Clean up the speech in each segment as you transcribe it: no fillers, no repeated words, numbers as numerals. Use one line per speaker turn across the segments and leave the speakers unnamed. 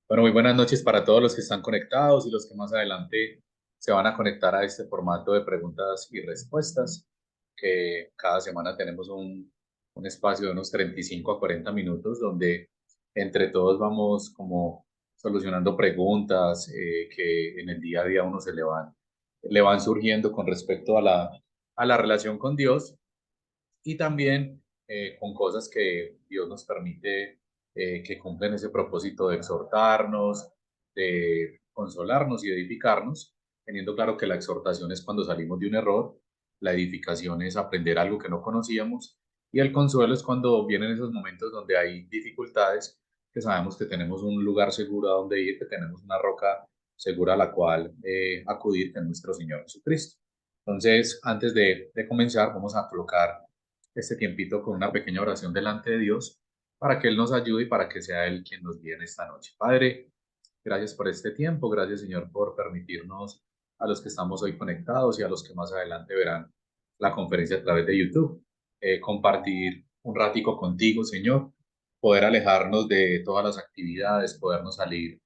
Bueno, muy buenas noches para todos los que están conectados y los que más adelante se van a conectar a este formato de preguntas y respuestas, que cada semana tenemos un espacio de unos 35 a 40 minutos donde entre todos vamos como solucionando preguntas que en el día a día uno le van surgiendo con respecto a la relación con Dios y también con cosas que Dios nos permite que cumplen ese propósito de exhortarnos, de consolarnos y edificarnos, teniendo claro que la exhortación es cuando salimos de un error, la edificación es aprender algo que no conocíamos y el consuelo es cuando vienen esos momentos donde hay dificultades, que sabemos que tenemos un lugar seguro a donde ir, que tenemos una roca segura a la cual acudir, que es nuestro Señor Jesucristo. Entonces, antes de comenzar, vamos a colocar este tiempito con una pequeña oración delante de Dios para que Él nos ayude y para que sea Él quien nos guíe en esta noche. Padre, gracias por este tiempo, gracias Señor por permitirnos a los que estamos hoy conectados y a los que más adelante verán la conferencia a través de YouTube, compartir un ratico contigo, Señor, poder alejarnos de todas las actividades, podernos salir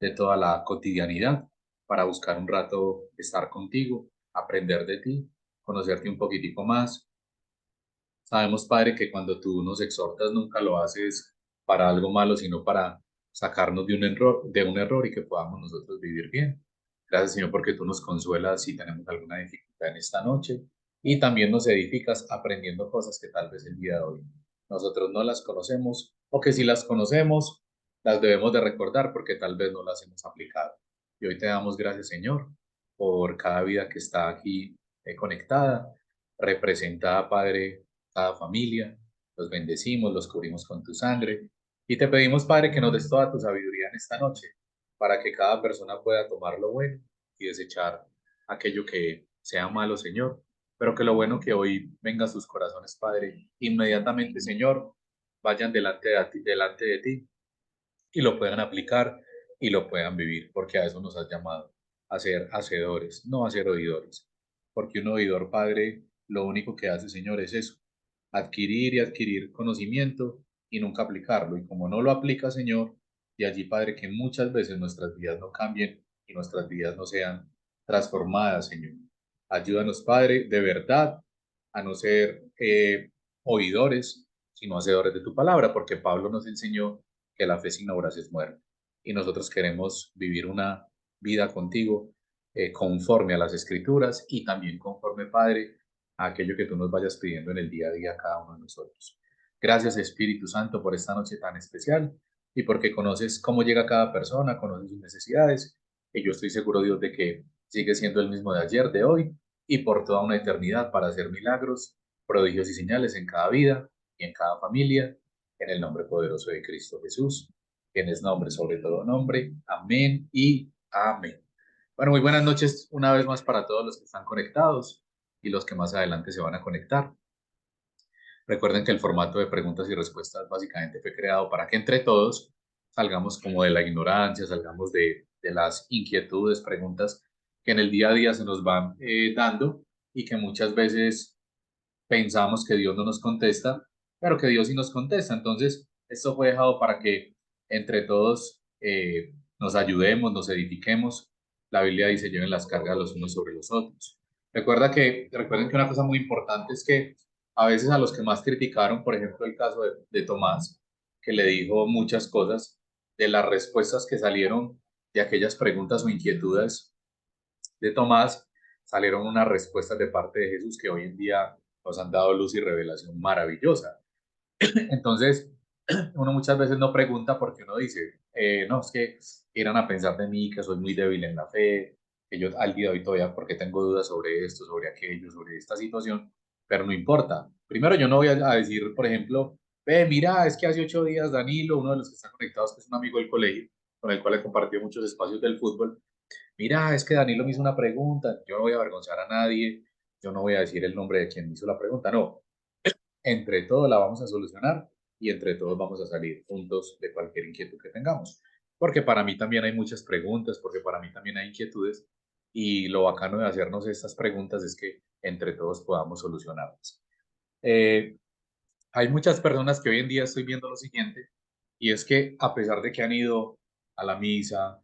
de toda la cotidianidad para buscar un rato estar contigo, aprender de ti, conocerte un poquitico más. Sabemos, Padre, que cuando tú nos exhortas nunca lo haces para algo malo, sino para sacarnos de un error y que podamos nosotros vivir bien. Gracias, Señor, porque tú nos consuelas si tenemos alguna dificultad en esta noche y también nos edificas aprendiendo cosas que tal vez el día de hoy nosotros no las conocemos o que si las conocemos las debemos de recordar porque tal vez no las hemos aplicado. Y hoy te damos gracias, Señor, por cada vida que está aquí conectada, representada, Padre, cada familia, los bendecimos, los cubrimos con tu sangre y te pedimos, Padre, que nos des toda tu sabiduría en esta noche para que cada persona pueda tomar lo bueno y desechar aquello que sea malo, Señor, pero que lo bueno que hoy venga a sus corazones, Padre, inmediatamente, Señor, vayan delante de ti y lo puedan aplicar y lo puedan vivir, porque a eso nos has llamado, a ser hacedores, no a ser oidores, porque un oidor, Padre, lo único que hace, Señor, es eso, adquirir y adquirir conocimiento y nunca aplicarlo, y como no lo aplica, Señor, de allí, Padre, que muchas veces nuestras vidas no cambien y nuestras vidas no sean transformadas, Señor. Ayúdanos, Padre, de verdad, a no ser oidores, sino hacedores de tu palabra, porque Pablo nos enseñó que la fe sin obras es muerta. Y nosotros queremos vivir una vida contigo conforme a las escrituras y también conforme, Padre, a aquello que tú nos vayas pidiendo en el día a día a cada uno de nosotros. Gracias, Espíritu Santo, por esta noche tan especial y porque conoces cómo llega cada persona, conoces sus necesidades. Y yo estoy seguro, Dios, de que sigue siendo el mismo de ayer, de hoy y por toda una eternidad para hacer milagros, prodigios y señales en cada vida y en cada familia en el nombre poderoso de Cristo Jesús, quien es nombre sobre todo nombre. Amén y amén. Bueno, muy buenas noches una vez más para todos los que están conectados y los que más adelante se van a conectar. Recuerden que el formato de preguntas y respuestas básicamente fue creado para que entre todos salgamos como de la ignorancia, salgamos de las inquietudes, preguntas que en el día a día se nos van dando y que muchas veces pensamos que Dios no nos contesta, pero que Dios sí nos contesta. Entonces, esto fue dejado para que entre todos nos ayudemos, nos edifiquemos. La Biblia dice, lleven las cargas los unos sobre los otros. Recuerden que una cosa muy importante es que a veces a los que más criticaron, por ejemplo, el caso de Tomás, que le dijo muchas cosas, de las respuestas que salieron de aquellas preguntas o inquietudes de Tomás, salieron unas respuestas de parte de Jesús que hoy en día nos han dado luz y revelación maravillosa. Entonces, uno muchas veces no pregunta porque uno dice, no, es que irán a pensar de mí que soy muy débil en la fe, que yo al día de hoy todavía porque tengo dudas sobre esto, sobre aquello, sobre esta situación, pero no importa. Primero, yo no voy a decir, por ejemplo, ve, mira, es que hace 8 días Danilo, uno de los que están conectados, que es un amigo del colegio, con el cual he compartido muchos espacios del fútbol, mira, es que Danilo me hizo una pregunta, yo no voy a avergonzar a nadie, yo no voy a decir el nombre de quien me hizo la pregunta, no, entre todos la vamos a solucionar y entre todos vamos a salir juntos de cualquier inquietud que tengamos. Porque para mí también hay muchas preguntas, porque para mí también hay inquietudes y lo bacano de hacernos estas preguntas es que entre todos podamos solucionarlas. Eh, Hay muchas personas que hoy en día estoy viendo lo siguiente y es que a pesar de que han ido a la misa,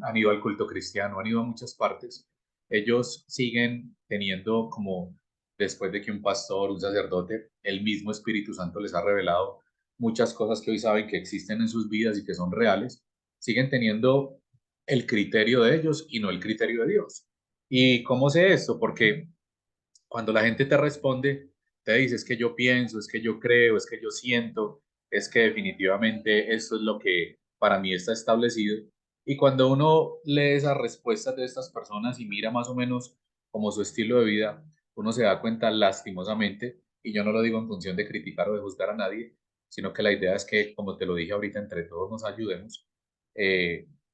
han ido al culto cristiano, han ido a muchas partes, ellos siguen teniendo como, después de que un pastor, un sacerdote, el mismo Espíritu Santo les ha revelado muchas cosas que hoy saben que existen en sus vidas y que son reales, siguen teniendo el criterio de ellos y no el criterio de Dios. ¿Y cómo sé esto? Porque cuando la gente te responde, te dice, es que yo pienso, es que yo creo, es que yo siento, es que definitivamente esto es lo que para mí está establecido. Y cuando uno lee esas respuestas de estas personas y mira más o menos como su estilo de vida, uno se da cuenta lastimosamente, y yo no lo digo en función de criticar o de juzgar a nadie, sino que la idea es que, como te lo dije ahorita, entre todos nos ayudemos.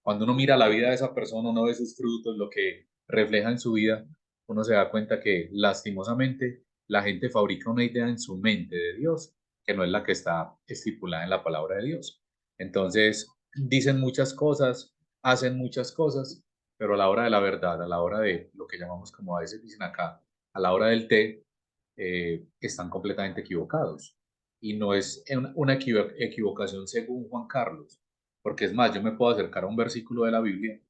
Cuando uno mira la vida de esa persona, uno ve sus frutos, lo que refleja en su vida, uno se da cuenta que lastimosamente la gente fabrica una idea en su mente de Dios que no es la que está estipulada en la palabra de Dios. Entonces, dicen muchas cosas, hacen muchas cosas, pero a la hora de la verdad, a la hora de lo que llamamos, como a veces dicen acá, a la hora del té, están completamente equivocados. Y no es una equivocación según Juan Carlos, porque es más, yo me puedo acercar a un versículo de la Biblia.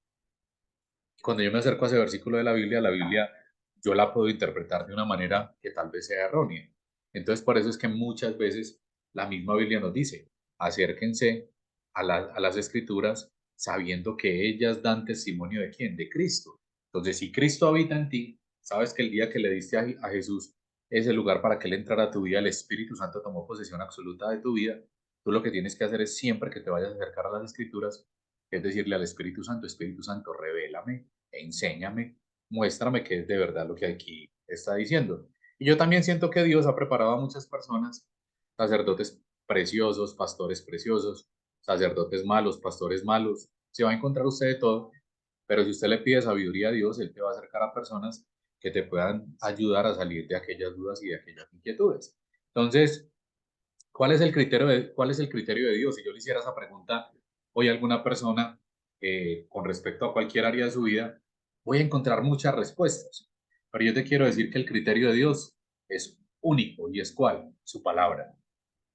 Cuando yo me acerco a ese versículo de la Biblia yo la puedo interpretar de una manera que tal vez sea errónea. Entonces, por eso es que muchas veces la misma Biblia nos dice, acérquense a las escrituras sabiendo que ellas dan testimonio de quién, de Cristo. Entonces, si Cristo habita en ti, sabes que el día que le diste a Jesús ese lugar para que él entrara a tu vida, el Espíritu Santo tomó posesión absoluta de tu vida. Tú lo que tienes que hacer es siempre que te vayas a acercar a las escrituras, es decirle al Espíritu Santo, revélame, enséñame, muéstrame qué es de verdad lo que aquí está diciendo. Y yo también siento que Dios ha preparado a muchas personas, sacerdotes preciosos, pastores preciosos, sacerdotes malos, pastores malos. Se va a encontrar usted de todo, pero si usted le pide sabiduría a Dios, Él te va a acercar a personas que te puedan ayudar a salir de aquellas dudas y de aquellas inquietudes. Entonces, cuál es el criterio de Dios? Si yo le hiciera esa pregunta hoy a alguna persona con respecto a cualquier área de su vida, voy a encontrar muchas respuestas. Pero yo te quiero decir que el criterio de Dios es único y es cuál, su palabra.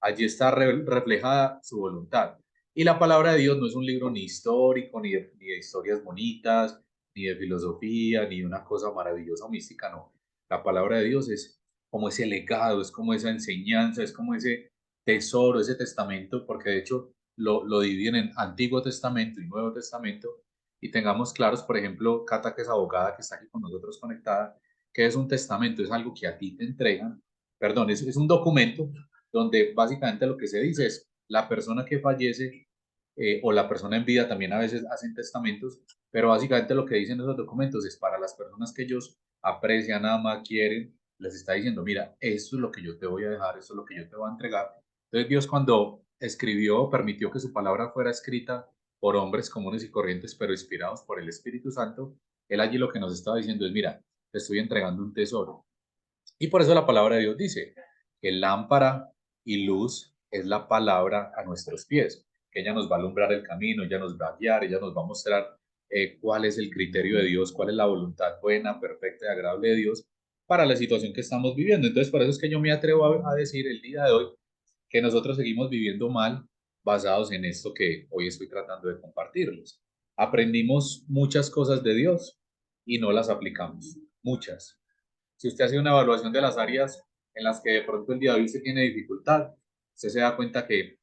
Allí está reflejada su voluntad. Y la palabra de Dios no es un libro ni histórico, ni de historias bonitas, ni de filosofía, ni de una cosa maravillosa o mística, no. La palabra de Dios es como ese legado, es como esa enseñanza, es como ese tesoro, ese testamento, porque de hecho lo dividen en Antiguo Testamento y Nuevo Testamento. Y tengamos claros, por ejemplo, Cata, que es abogada, que está aquí con nosotros conectada, que es un testamento, es algo que a ti te entregan, perdón, es un documento donde básicamente lo que se dice es la persona que fallece o la persona en vida también a veces hacen testamentos, pero básicamente lo que dicen esos documentos es para las personas que ellos aprecian, aman, quieren, les está diciendo, mira, esto es lo que yo te voy a dejar, esto es lo que yo te voy a entregar. Entonces Dios cuando escribió, permitió que su palabra fuera escrita por hombres comunes y corrientes, pero inspirados por el Espíritu Santo, Él allí lo que nos estaba diciendo es, mira, te estoy entregando un tesoro. Y por eso la palabra de Dios dice que lámpara y luz es la palabra a nuestros pies, que ella nos va a alumbrar el camino, ella nos va a guiar, ella nos va a mostrar cuál es el criterio de Dios, cuál es la voluntad buena, perfecta y agradable de Dios para la situación que estamos viviendo. Entonces, por eso es que yo me atrevo a decir el día de hoy que nosotros seguimos viviendo mal basados en esto que hoy estoy tratando de compartirles. Aprendimos muchas cosas de Dios y no las aplicamos, muchas. Si usted hace una evaluación de las áreas en las que de pronto el día de hoy usted tiene dificultad, usted se da cuenta que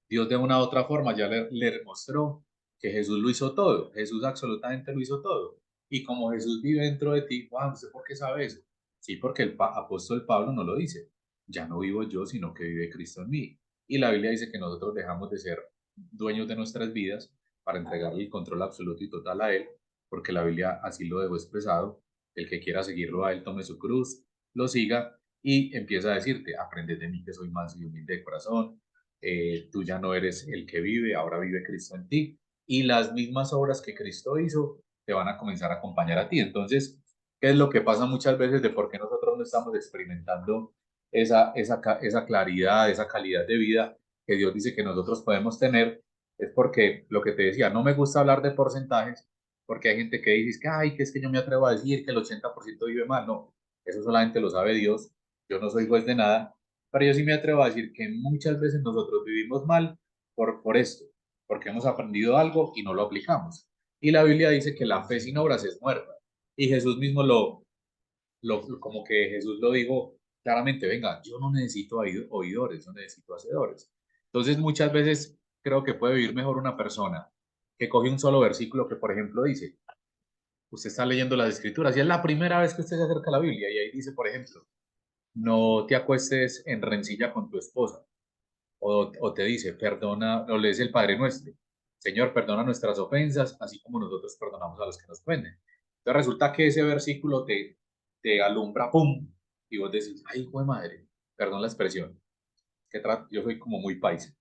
Dios de una u otra forma ya le mostró que Jesús lo hizo todo, Jesús absolutamente lo hizo todo. Y como Jesús vive dentro de ti, wow, ¿usted por qué sabe eso? Sí, porque el apóstol Pablo no lo dice, ya no vivo yo, sino que vive Cristo en mí. Y la Biblia dice que nosotros dejamos de ser dueños de nuestras vidas para entregarle el control absoluto y total a Él, porque la Biblia así lo dejó expresado. El que quiera seguirlo a Él, tome su cruz, lo siga y empieza a decirte, aprende de mí que soy manso y humilde de corazón, tú ya no eres el que vive, ahora vive Cristo en ti. Y las mismas obras que Cristo hizo te van a comenzar a acompañar a ti. Entonces, ¿qué es lo que pasa muchas veces de por qué nosotros no estamos experimentando esa claridad, esa calidad de vida que Dios dice que nosotros podemos tener? Es porque lo que te decía, no me gusta hablar de porcentajes, porque hay gente que dice que, ay, que es que yo me atrevo a decir que el 80% vive mal. No, eso solamente lo sabe Dios. Yo no soy juez de nada, pero yo sí me atrevo a decir que muchas veces nosotros vivimos mal por esto. porque hemos aprendido algo y no lo aplicamos. Y la Biblia dice que la fe sin obras es muerta. Y Jesús mismo como que Jesús lo dijo claramente, venga, yo no necesito oidores, yo necesito hacedores. Entonces muchas veces creo que puede vivir mejor una persona que coge un solo versículo que, por ejemplo, dice, usted está leyendo las escrituras y es la primera vez que usted se acerca a la Biblia y ahí dice, por ejemplo, no te acuestes en rencilla con tu esposa. O te dice, perdona, o lees el Padre Nuestro. Señor, perdona nuestras ofensas, así como nosotros perdonamos a los que nos ofenden. Entonces resulta que ese versículo te alumbra, ¡pum! Y vos decís, ay, hijo de madre, perdón la expresión, yo soy como muy paisa.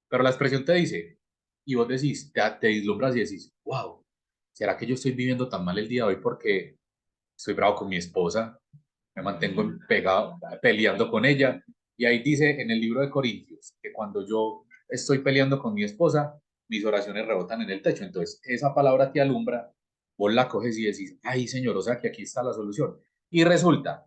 Pero la expresión te dice, y vos decís, te vislumbras y decís, wow, ¿será que yo estoy viviendo tan mal el día de hoy porque estoy bravo con mi esposa? Me mantengo pegado, peleando con ella. Y ahí dice en el libro de Corintios que cuando yo estoy peleando con mi esposa, mis oraciones rebotan en el techo. Entonces, esa palabra te alumbra, vos la coges y decís, ay, Señor, o sea que aquí está la solución. Y resulta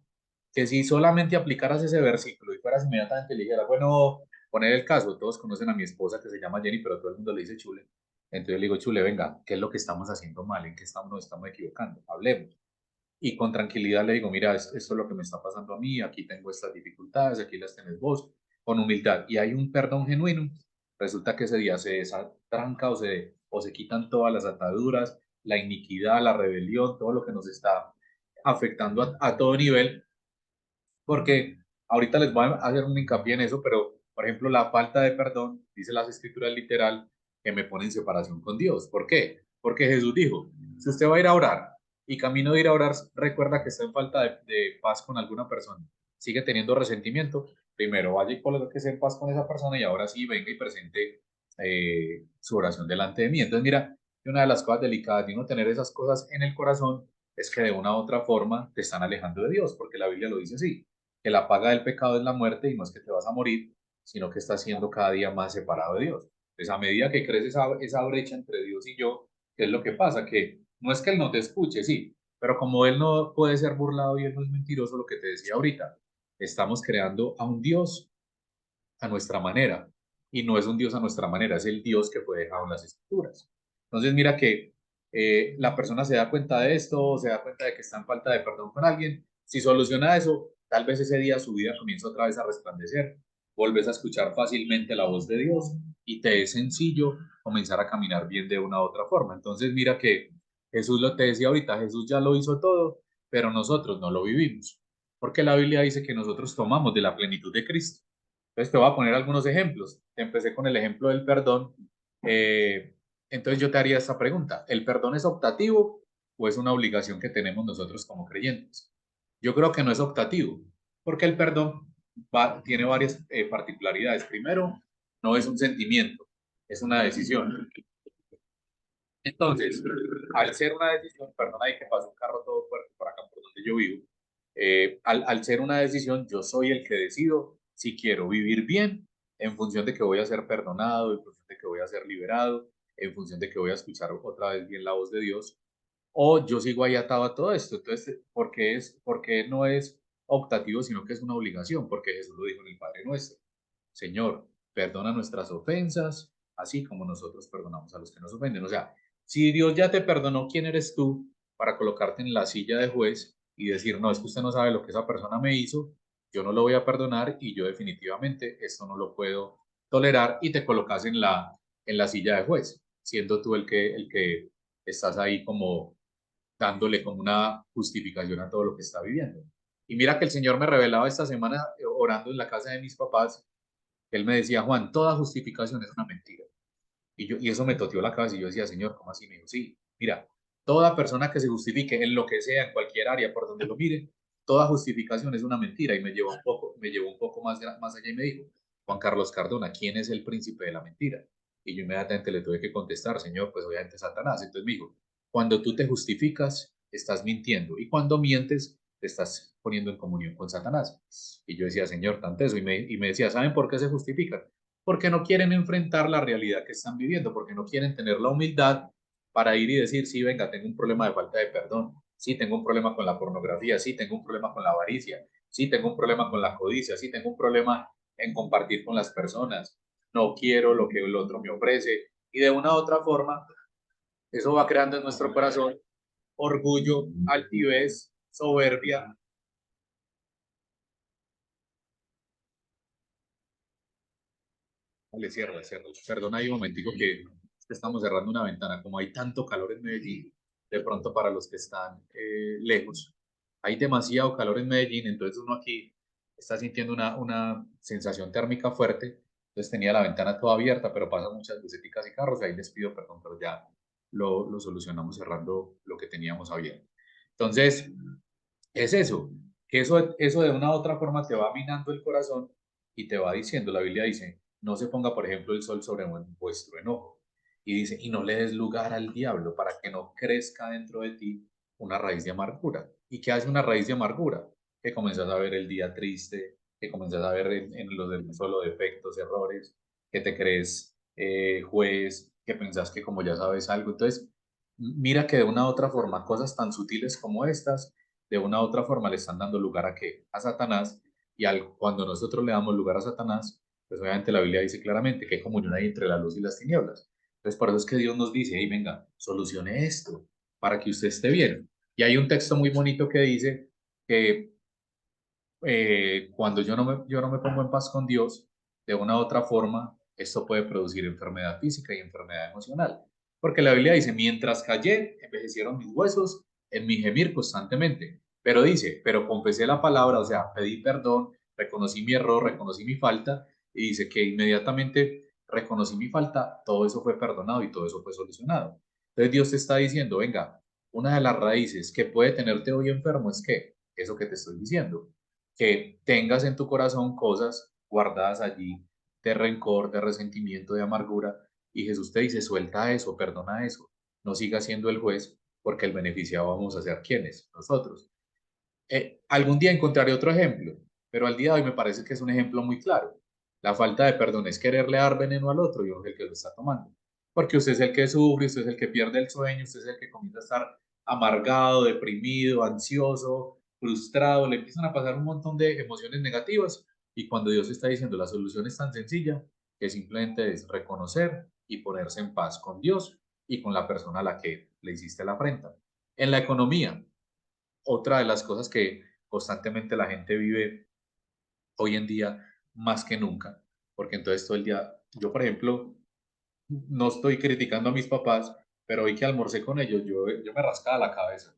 que si solamente aplicaras ese versículo y fueras inmediatamente y le dijeras, bueno, poner el caso, todos conocen a mi esposa que se llama Jenny, pero todo el mundo le dice Chule. Entonces le digo, Chule, venga, ¿qué es lo que estamos haciendo mal? ¿En qué nos estamos equivocando? Hablemos. Y con tranquilidad le digo, mira, esto es lo que me está pasando a mí, aquí tengo estas dificultades, aquí las tenés vos, con humildad. Y hay un perdón genuino. Resulta que ese día se desatranca o se quitan todas las ataduras, la iniquidad, la rebelión, todo lo que nos está afectando a todo nivel, porque ahorita les voy a hacer un hincapié en eso, pero por ejemplo, la falta de perdón, dice las escrituras literal, que me pone en separación con Dios. ¿Por qué? Porque Jesús dijo, si usted va a ir a orar y camino de ir a orar, recuerda que está en falta de paz con alguna persona, sigue teniendo resentimiento, primero vaya y colóquese en paz con esa persona y ahora sí venga y presente su oración delante de mí. Entonces, mira, una de las cosas delicadas de no tener esas cosas en el corazón es que de una u otra forma te están alejando de Dios, porque la Biblia lo dice así, que la paga del pecado es la muerte y no es que te vas a morir, sino que estás siendo cada día más separado de Dios. Entonces, a medida que crece esa brecha entre Dios y yo, ¿qué es lo que pasa? Que no es que Él no te escuche, sí, pero como Él no puede ser burlado y Él no es mentiroso, lo que te decía ahorita, estamos creando a un Dios a nuestra manera. Y no es un Dios a nuestra manera, es el Dios que fue dejado en las escrituras. Entonces mira que la persona se da cuenta de esto, se da cuenta de que está en falta de perdón con alguien. Si soluciona eso, tal vez ese día su vida comienza otra vez a resplandecer. Volves a escuchar fácilmente la voz de Dios y te es sencillo comenzar a caminar bien de una u otra forma. Entonces mira que Jesús lo te decía ahorita, Jesús ya lo hizo todo, pero nosotros no lo vivimos. Porque la Biblia dice que nosotros tomamos de la plenitud de Cristo. Entonces te voy a poner algunos ejemplos. Empecé con el ejemplo del perdón. Eh, entonces yo te haría esta pregunta. ¿El perdón es optativo o es una obligación que tenemos nosotros como creyentes? Yo creo que no es optativo, porque el perdón tiene varias particularidades. Primero, no es un sentimiento, es una decisión. Entonces, al ser una decisión, perdón, ahí que pasa un carro todo fuerte por acá por donde yo vivo, al ser una decisión, yo soy el que decido si quiero vivir bien en función de que voy a ser perdonado, en función de que voy a ser liberado, en función de que voy a escuchar otra vez bien la voz de Dios, o yo sigo ahí atado a todo esto. Entonces, ¿por qué no es optativo, sino que es una obligación? Porque Jesús lo dijo en el Padre Nuestro. Señor, perdona nuestras ofensas, así como nosotros perdonamos a los que nos ofenden. O sea, si Dios ya te perdonó, ¿quién eres tú para colocarte en la silla de juez y decir, no, es que usted no sabe lo que esa persona me hizo, yo no lo voy a perdonar y yo definitivamente esto no lo puedo tolerar y te colocas en la silla de juez, siendo tú el que estás ahí como dándole como una justificación a todo lo que está viviendo? Y mira que el Señor me revelaba esta semana orando en la casa de mis papás. Él me decía, Juan, toda justificación es una mentira. Y eso me toteó la cabeza y yo decía, Señor, ¿cómo así? Me dijo, sí, mira, toda persona que se justifique en lo que sea, en cualquier área, por donde lo mire, toda justificación es una mentira. Y me llevó un poco más allá y me dijo, Juan Carlos Cardona, ¿quién es el príncipe de la mentira? Y yo inmediatamente le tuve que contestar, Señor, pues obviamente Satanás. Entonces me dijo, cuando tú te justificas, estás mintiendo. Y cuando mientes, te estás poniendo en comunión con Satanás. Y yo decía, Señor, tanto eso. Y me decía, ¿saben por qué se justifican? Porque no quieren enfrentar la realidad que están viviendo, porque no quieren tener la humildad para ir y decir, sí, venga, tengo un problema de falta de perdón, sí, tengo un problema con la pornografía, sí, tengo un problema con la avaricia, sí, tengo un problema con la codicia, sí, tengo un problema en compartir con las personas, no quiero lo que el otro me ofrece, Y de una u otra forma, eso va creando en nuestro corazón orgullo, altivez, soberbia. Le cierro, le cierro. Perdona, hay un momentico que estamos cerrando una ventana. Como hay tanto calor en Medellín, de pronto para los que están lejos, hay demasiado calor en Medellín, entonces uno aquí está sintiendo una sensación térmica fuerte. Entonces tenía la ventana toda abierta, pero pasan muchas buseticas y carros. Ahí les pido perdón, pero ya lo solucionamos cerrando lo que teníamos abierto. Entonces, es eso, que eso de una u otra forma te va minando el corazón y te va diciendo, la Biblia dice, no se ponga, por ejemplo, el sol sobre vuestro enojo. Y dice, y no le des lugar al diablo para que no crezca dentro de ti una raíz de amargura. ¿Y qué hace una raíz de amargura? Que comienzas a ver el día triste, que comienzas a ver en los solo defectos, errores, que te crees juez, que pensás que como ya sabes algo. Entonces, mira que de una u otra forma, cosas tan sutiles como estas de una u otra forma le están dando lugar a qué? A Satanás. Y cuando nosotros le damos lugar a Satanás, pues obviamente la Biblia dice claramente que hay comunión ahí entre la luz y las tinieblas. Entonces, por eso es que Dios nos dice, hey, venga, solucione esto para que usted esté bien. Y hay un texto muy bonito que dice que cuando yo no me pongo en paz con Dios, de una u otra forma, esto puede producir enfermedad física y enfermedad emocional. Porque la Biblia dice, mientras callé, envejecieron mis huesos en mi gemir constantemente. Pero dice, pero confesé la palabra, o sea, pedí perdón, reconocí mi error, reconocí mi falta, y dice que inmediatamente reconocí mi falta, todo eso fue perdonado y todo eso fue solucionado. Entonces Dios te está diciendo, venga, una de las raíces que puede tenerte hoy enfermo es que eso que te estoy diciendo, que tengas en tu corazón cosas guardadas allí de rencor, de resentimiento, de amargura, y Jesús te dice, suelta eso, perdona eso, no sigas siendo el juez, porque el beneficiado vamos a ser quienes, nosotros. Algún día encontraré otro ejemplo, pero al día de hoy me parece que es un ejemplo muy claro. La falta de perdón es quererle dar veneno al otro y uno es el que lo está tomando. Porque usted es el que sufre, usted es el que pierde el sueño, usted es el que comienza a estar amargado, deprimido, ansioso, frustrado, le empiezan a pasar un montón de emociones negativas y cuando Dios está diciendo la solución es tan sencilla que simplemente es reconocer y ponerse en paz con Dios y con la persona a la que le hiciste la afrenta. En la economía, otra de las cosas que constantemente la gente vive hoy en día más que nunca, porque entonces todo el día, yo por ejemplo, no estoy criticando a mis papás, pero hoy que almorcé con ellos, yo me rascaba la cabeza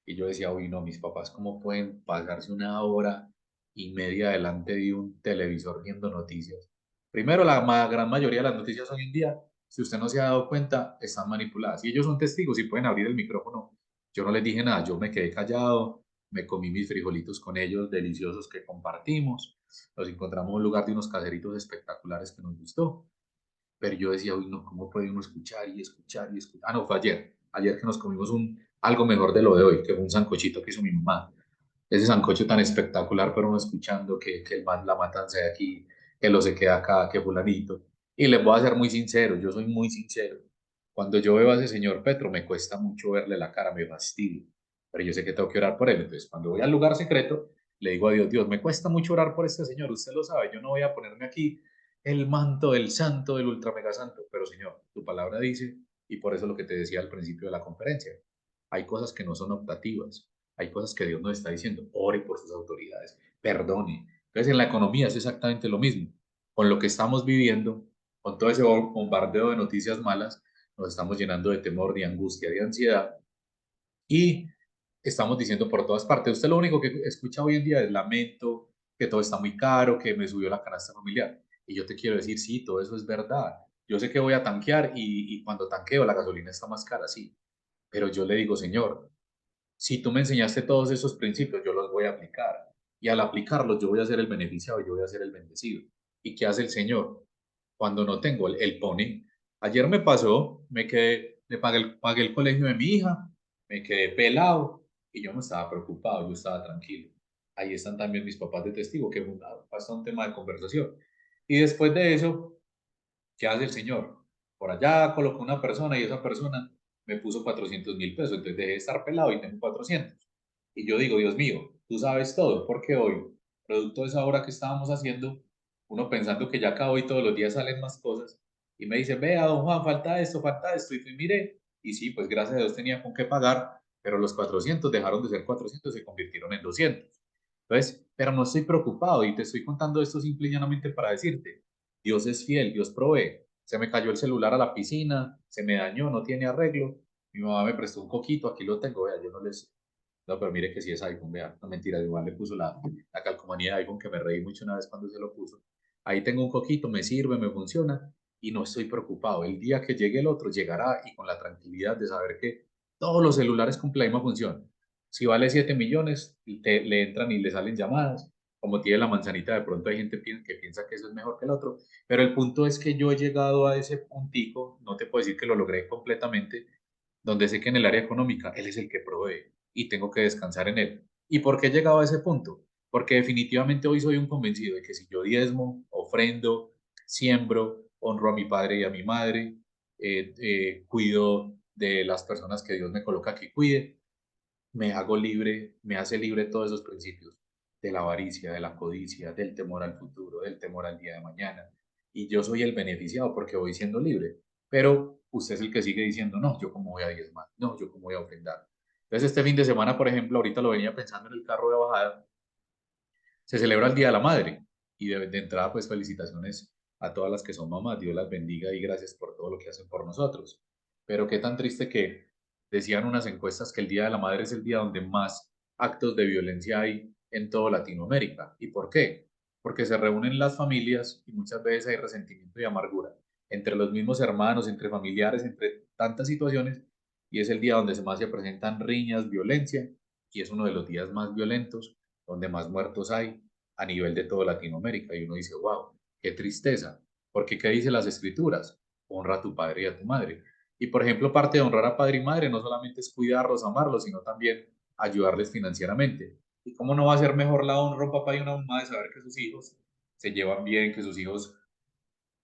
y yo decía, uy, no, mis papás, ¿cómo pueden pasarse una hora y media delante de un televisor viendo noticias? Primero, gran mayoría de las noticias hoy en día, si usted no se ha dado cuenta, están manipuladas. Y ellos son testigos y pueden abrir el micrófono. Yo no les dije nada, yo me quedé callado, me comí mis frijolitos con ellos, deliciosos que compartimos. Nos encontramos en un lugar de unos caseritos espectaculares que nos gustó. Pero yo decía, uy, no, ¿cómo puede uno escuchar y escuchar y escuchar? Ah, no, fue ayer que nos comimos algo mejor de lo de hoy, que fue un sancochito que hizo mi mamá. Ese sancocho tan espectacular, pero uno escuchando que la matanza de aquí, que lo se queda acá, que fulanito. Y les voy a ser muy sincero, yo soy muy sincero. Cuando yo veo a ese señor Petro, me cuesta mucho verle la cara, me fastidio. Pero yo sé que tengo que orar por él. Entonces, cuando voy al lugar secreto, le digo a Dios, Dios, me cuesta mucho orar por este señor, usted lo sabe, yo no voy a ponerme aquí el manto del santo, del ultra mega santo, pero Señor, tu palabra dice, y por eso lo que te decía al principio de la conferencia, hay cosas que no son optativas, hay cosas que Dios nos está diciendo, ore por sus autoridades, perdone. Entonces en la economía es exactamente lo mismo, con lo que estamos viviendo, con todo ese bombardeo de noticias malas, nos estamos llenando de temor, de angustia, de ansiedad, y estamos diciendo por todas partes, usted lo único que escucha hoy en día es lamento, que todo está muy caro, que me subió la canasta familiar. Y yo te quiero decir, sí, todo eso es verdad. Yo sé que voy a tanquear y cuando tanqueo la gasolina está más cara, sí. Pero yo le digo, Señor, si tú me enseñaste todos esos principios, yo los voy a aplicar. Y al aplicarlos, yo voy a ser el beneficiado, yo voy a ser el bendecido. ¿Y qué hace el Señor? Cuando no tengo, Él pone. Ayer me pasó, me quedé, pagué el colegio de mi hija, me quedé pelado y yo no estaba preocupado, yo estaba tranquilo. Ahí están también mis papás de testigo, que fue un tema de conversación. Y después de eso, ¿qué hace el señor? Por allá colocó una persona y esa persona me puso 400.000 pesos, entonces dejé de estar pelado y tengo 400. Y yo digo, Dios mío, tú sabes todo, porque hoy, producto de esa obra que estábamos haciendo, uno pensando que ya acabó y todos los días salen más cosas, y me dice, vea, don Juan, falta esto, y fui, miré, y sí, pues gracias a Dios tenía con qué pagar, pero los 400 dejaron de ser 400, se convirtieron en 200. Entonces, pero no estoy preocupado y te estoy contando esto simple y llanamente para decirte, Dios es fiel, Dios provee. Se me cayó el celular a la piscina, se me dañó, no tiene arreglo. Mi mamá me prestó un coquito, aquí lo tengo, vea, yo no les... No, pero mire que sí es iPhone, vea, no mentira, igual le puso la calcomanía de iPhone que me reí mucho una vez cuando se lo puso. Ahí tengo un coquito, me sirve, me funciona y no estoy preocupado. El día que llegue el otro llegará y con la tranquilidad de saber que todos los celulares cumplen la misma función. Si vale 7 millones, le entran y le salen llamadas. Como tiene la manzanita, de pronto hay gente que piensa que eso es mejor que el otro. Pero el punto es que yo he llegado a ese puntico, no te puedo decir que lo logré completamente, donde sé que en el área económica él es el que provee y tengo que descansar en él. ¿Y por qué he llegado a ese punto? Porque definitivamente hoy soy un convencido de que si yo diezmo, ofrendo, siembro, honro a mi padre y a mi madre, cuido de las personas que Dios me coloca que cuide, me hago libre, me hace libre todos esos principios de la avaricia, de la codicia, del temor al futuro, del temor al día de mañana. Y yo soy el beneficiado porque voy siendo libre. Pero usted es el que sigue diciendo, no, yo cómo voy a diezmar, no, yo cómo voy a ofrendar. Entonces este fin de semana, por ejemplo, ahorita lo venía pensando en el carro de bajada, se celebra el Día de la Madre y de entrada pues felicitaciones a todas las que son mamás, Dios las bendiga y gracias por todo lo que hacen por nosotros. Pero qué tan triste que decían unas encuestas que el Día de la Madre es el día donde más actos de violencia hay en toda Latinoamérica. ¿Y por qué? Porque se reúnen las familias y muchas veces hay resentimiento y amargura entre los mismos hermanos, entre familiares, entre tantas situaciones y es el día donde más se presentan riñas, violencia y es uno de los días más violentos donde más muertos hay a nivel de toda Latinoamérica. Y uno dice, wow, qué tristeza. Porque ¿qué dice las escrituras? Honra a tu padre y a tu madre. Y por ejemplo, parte de honrar a padre y madre no solamente es cuidarlos, amarlos, sino también ayudarles financieramente. ¿Y cómo no va a ser mejor la honra a un papá y una mamá de saber que sus hijos se llevan bien, que sus hijos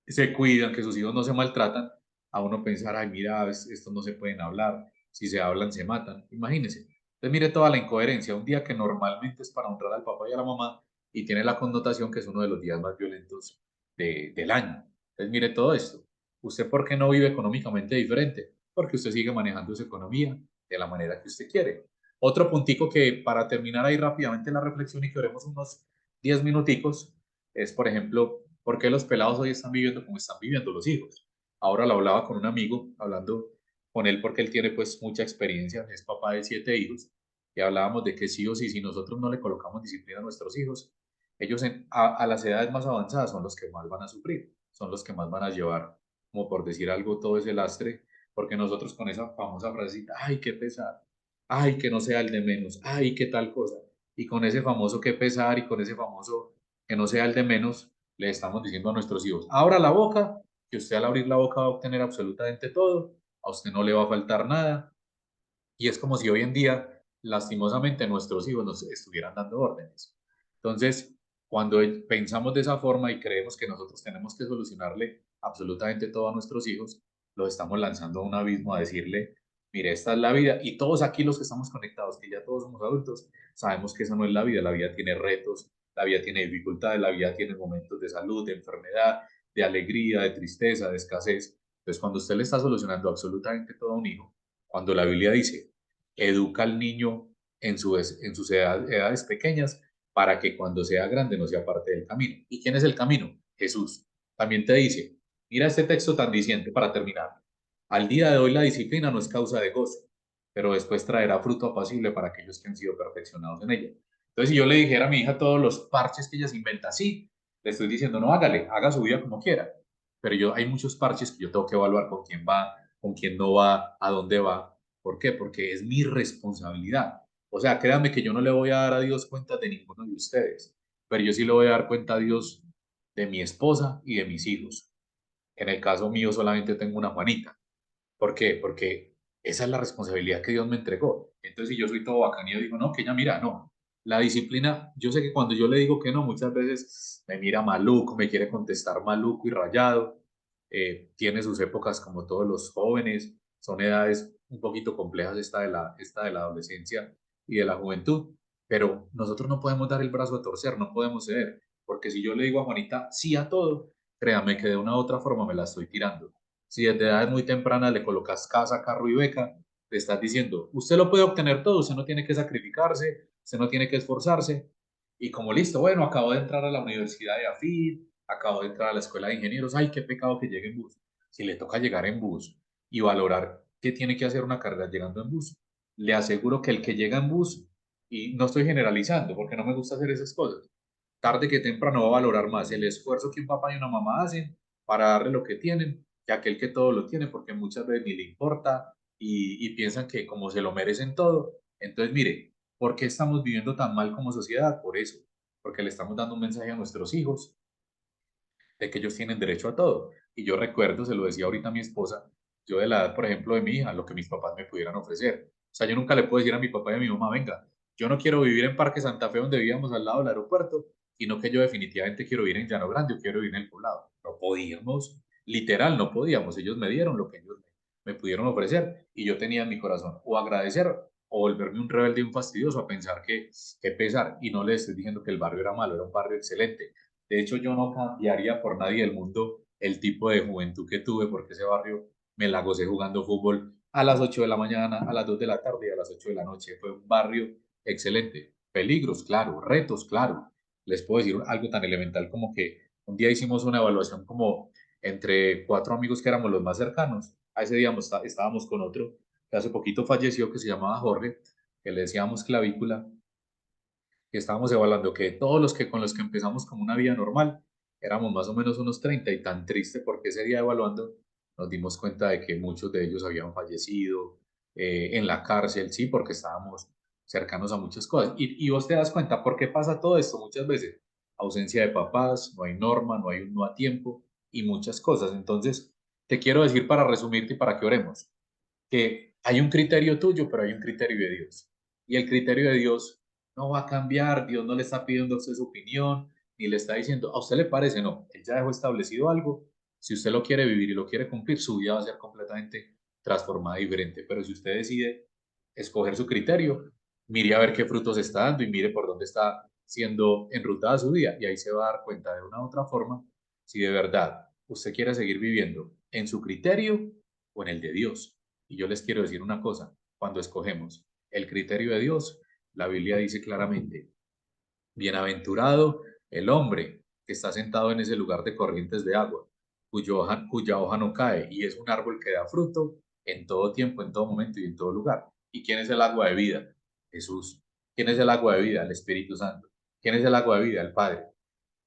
se cuidan, que sus hijos no se maltratan, a uno pensar, ay, mira, estos no se pueden hablar, si se hablan se matan, imagínense. Entonces mire toda la incoherencia, un día que normalmente es para honrar al papá y a la mamá y tiene la connotación que es uno de los días más violentos del año. Entonces mire todo esto. ¿Usted por qué no vive económicamente diferente? Porque usted sigue manejando su economía de la manera que usted quiere. Otro puntico que para terminar ahí rápidamente la reflexión y que oremos unos 10 minuticos, es, por ejemplo, por qué los pelados hoy están viviendo como están viviendo los hijos. Ahora lo hablaba con un amigo, hablando con él porque él tiene pues mucha experiencia, es papá de 7 hijos, y hablábamos de que sí o sí, si nosotros no le colocamos disciplina a nuestros hijos, ellos a las edades más avanzadas son los que más van a sufrir, son los que más van a llevar, como por decir algo, todo ese lastre, porque nosotros con esa famosa frasecita, ay, qué pesar, ay, que no sea el de menos, ay, qué tal cosa, y con ese famoso qué pesar y con ese famoso que no sea el de menos, le estamos diciendo a nuestros hijos, abra la boca, que usted al abrir la boca va a obtener absolutamente todo, a usted no le va a faltar nada, y es como si hoy en día, lastimosamente, nuestros hijos nos estuvieran dando órdenes. Entonces, cuando pensamos de esa forma y creemos que nosotros tenemos que solucionarle absolutamente todo a nuestros hijos, los estamos lanzando a un abismo a decirle, mire, esta es la vida. Y todos aquí los que estamos conectados, que ya todos somos adultos, sabemos que esa no es la vida tiene retos, la vida tiene dificultades, la vida tiene momentos de salud, de enfermedad, de alegría, de tristeza, de escasez. Entonces, cuando usted le está solucionando absolutamente todo a un hijo, cuando la Biblia dice, educa al niño en sus edades pequeñas para que cuando sea grande no sea parte del camino. ¿Y quién es el camino? Jesús. También te dice, mira este texto tan diciente para terminar. Al día de hoy la disciplina no es causa de gozo, pero después traerá fruto apacible para aquellos que han sido perfeccionados en ella. Entonces, si yo le dijera a mi hija todos los parches que ella se inventa, sí, le estoy diciendo, no, hágale, haga su vida como quiera. Pero hay muchos parches que yo tengo que evaluar con quién va, con quién no va, a dónde va. ¿Por qué? Porque es mi responsabilidad. O sea, créanme que yo no le voy a dar a Dios cuenta de ninguno de ustedes, pero yo sí le voy a dar cuenta a Dios de mi esposa y de mis hijos. En el caso mío solamente tengo una Juanita. ¿Por qué? Porque esa es la responsabilidad que Dios me entregó. Entonces, si yo soy todo bacán y yo digo, no, que ella mira, no. La disciplina, yo sé que cuando yo le digo que no, muchas veces me mira maluco, me quiere contestar maluco y rayado. Tiene sus épocas como todos los jóvenes, son edades un poquito complejas esta de la adolescencia y de la juventud, pero nosotros no podemos dar el brazo a torcer, no podemos ceder, porque si yo le digo a Juanita sí a todo, créame que de una u otra forma me la estoy tirando. Si desde edades muy tempranas le colocas casa, carro y beca, le estás diciendo, usted lo puede obtener todo, usted no tiene que sacrificarse, usted no tiene que esforzarse. Y como listo, bueno, acabo de entrar a la universidad de AFID, acabo de entrar a la escuela de ingenieros, ay, qué pecado que llegue en bus. Si le toca llegar en bus y valorar qué tiene que hacer una carrera llegando en bus, le aseguro que el que llega en bus, y no estoy generalizando porque no me gusta hacer esas cosas, tarde que temprano va a valorar más el esfuerzo que un papá y una mamá hacen para darle lo que tienen que aquel que todo lo tiene, porque muchas veces ni le importa y piensan que como se lo merecen todo. Entonces, mire, ¿por qué estamos viviendo tan mal como sociedad? Por eso, porque le estamos dando un mensaje a nuestros hijos de que ellos tienen derecho a todo. Y yo recuerdo, se lo decía ahorita a mi esposa, yo de la edad, por ejemplo, de mi hija, lo que mis papás me pudieran ofrecer. O sea, yo nunca le puedo decir a mi papá y a mi mamá, venga, yo no quiero vivir en Parque Santa Fe donde vivíamos al lado del aeropuerto, sino que yo definitivamente quiero vivir en Llano Grande o quiero vivir en el poblado. No podíamos, literal, no podíamos. Ellos me dieron lo que ellos me pudieron ofrecer y yo tenía en mi corazón o agradecer o volverme un rebelde y un fastidioso a pensar que pesar. Y no les estoy diciendo que el barrio era malo, era un barrio excelente. De hecho, yo no cambiaría por nadie del mundo el tipo de juventud que tuve, porque ese barrio me la gocé jugando fútbol a las 8 de la mañana, a las 2 de la tarde y a las 8 de la noche. Fue un barrio excelente. Peligros, claro. Retos, claro. Les puedo decir algo tan elemental como que un día hicimos una evaluación como entre 4 amigos que éramos los más cercanos. A ese día estábamos con otro que hace poquito falleció, que se llamaba Jorge, que le decíamos clavícula, que estábamos evaluando que todos los que con los que empezamos como una vida normal éramos más o menos unos 30 y tan triste porque ese día evaluando nos dimos cuenta de que muchos de ellos habían fallecido en la cárcel, sí, porque estábamos cercanos a muchas cosas. Y vos te das cuenta, ¿por qué pasa todo esto muchas veces? Ausencia de papás, no hay norma, no hay un no a tiempo y muchas cosas. Entonces, te quiero decir para resumirte y para que oremos que hay un criterio tuyo, pero hay un criterio de Dios. Y el criterio de Dios no va a cambiar, Dios no le está pidiendo a usted su opinión, ni le está diciendo, ¿a usted le parece? No, él ya dejó establecido algo. Si usted lo quiere vivir y lo quiere cumplir, su vida va a ser completamente transformada y diferente. Pero si usted decide escoger su criterio, mire a ver qué frutos está dando y mire por dónde está siendo enrutada su vida. Y ahí se va a dar cuenta de una u otra forma si de verdad usted quiere seguir viviendo en su criterio o en el de Dios. Y yo les quiero decir una cosa, cuando escogemos el criterio de Dios, la Biblia dice claramente, bienaventurado el hombre que está sentado en ese lugar de corrientes de agua, cuya hoja no cae y es un árbol que da fruto en todo tiempo, en todo momento y en todo lugar. ¿Y quién es el agua de vida? Jesús. ¿Quién es el agua de vida? El Espíritu Santo. ¿Quién es el agua de vida? El Padre.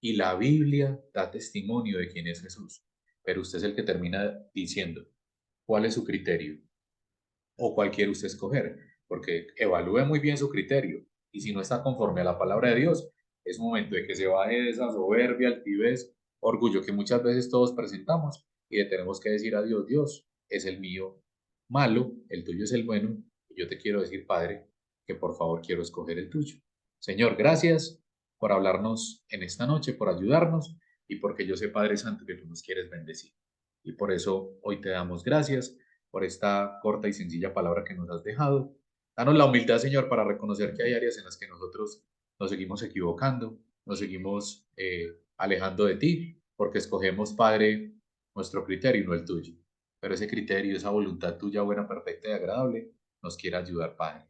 Y la Biblia da testimonio de quién es Jesús. Pero usted es el que termina diciendo, ¿cuál es su criterio? O cuál quiere usted escoger, porque evalúe muy bien su criterio y si no está conforme a la palabra de Dios, es momento de que se baje de esa soberbia, altivez, orgullo que muchas veces todos presentamos y le tenemos que decir a Dios, Dios es el mío malo, el tuyo es el bueno, y yo te quiero decir, Padre, que por favor quiero escoger el tuyo. Señor, gracias por hablarnos en esta noche, por ayudarnos y porque yo sé, Padre Santo, que tú nos quieres bendecir. Y por eso hoy te damos gracias por esta corta y sencilla palabra que nos has dejado. Danos la humildad, Señor, para reconocer que hay áreas en las que nosotros nos seguimos equivocando, nos seguimos alejando de ti, porque escogemos, Padre, nuestro criterio y no el tuyo. Pero ese criterio, esa voluntad tuya, buena, perfecta y agradable, nos quiere ayudar, Padre.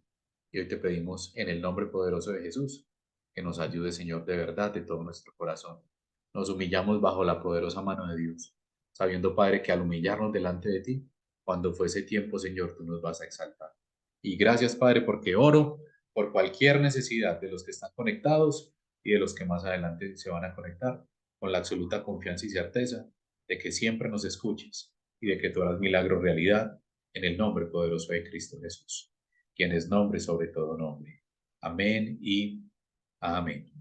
Y hoy te pedimos en el nombre poderoso de Jesús que nos ayude, Señor, de verdad, de todo nuestro corazón. Nos humillamos bajo la poderosa mano de Dios, sabiendo, Padre, que al humillarnos delante de ti, cuando fuese tiempo, Señor, tú nos vas a exaltar. Y gracias, Padre, porque oro por cualquier necesidad de los que están conectados y de los que más adelante se van a conectar, con la absoluta confianza y certeza de que siempre nos escuches y de que tú harás milagros realidad en el nombre poderoso de Cristo Jesús, quien es nombre sobre todo nombre. Amén y amén.